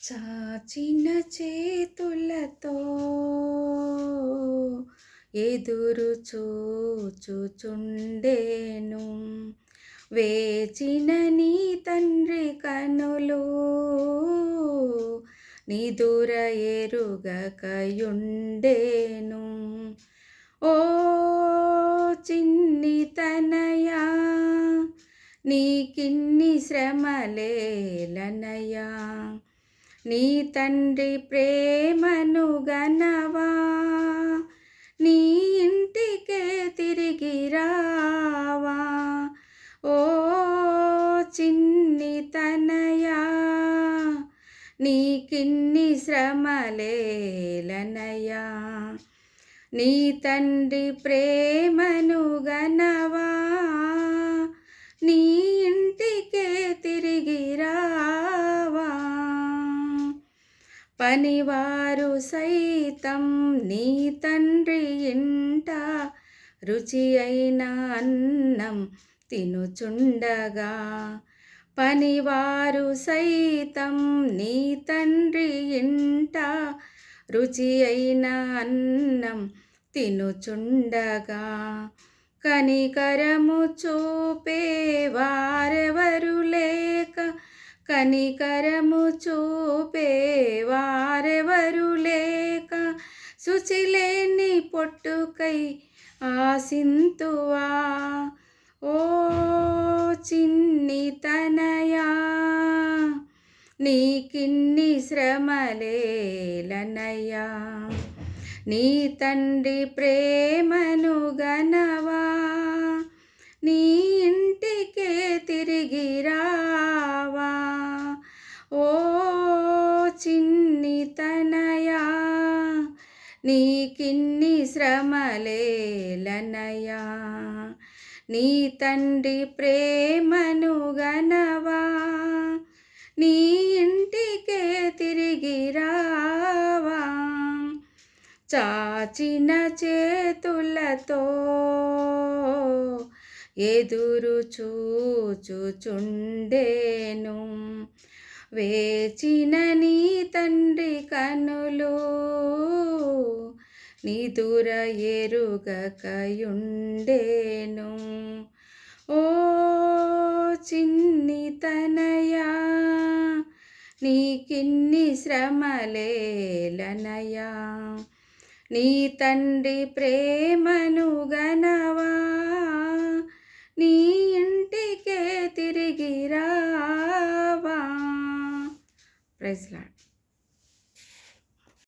చాచిన చేతులతో ఎదురు చూచుచుండేను వేచిన నీ తండ్రి కనులు నిదుర ఎరుగకయుండేను. ఓ చిన్ని తనయా నీకిన్ని శ్రమలేలనయా, నీ తండ్రి ప్రేమను గనవా, నీ ఇంటికే తిరిగి రావా. ఓ చిన్ని తనయా నీకిన్ని శ్రమలేలనయా, నీ తండ్రి ప్రేమను గనవా, నీ ఇంటికే తిరిగి రావా. పనివారు సైతం నీ తండ్రి ఇంట రుచి అయిన అన్నం తినుచుండగా, పనివారు సైతం నీ తండ్రి ఇంట రుచి అయిన అన్నం తినుచుండగా, కనికరము చూపే వారెవరు లేక, కనికరము చూపే వారెవరు లేక, శుచిలేని పొట్టుకై ఆసింతువా. ఓ చిన్ని తనయా నీకిన్ని శ్రమలేలనయా, నీ తండ్రి ప్రేమను గనవా, నీ ఇంటికే తిరిగి రావా. ఓ చిన్ని తనయా నీకిన్ని శ్రమలేలనయా, నీ తండ్రి ప్రేమను గనవా, నీ ఇంటికే తిరిగి రావా. చాచిన చేతులతో ఎదురు చూచుచుండేను వేచిన నీ తండ్రి కనులు నిదుర ఎరుగకయుండేను. ఓ చిన్ని తనయా నీకిన్ని శ్రమలేలనయా, నీ తండ్రి ప్రేమను గనవా, నీ ఇంటికే తిరిగి రావా. Praise lord.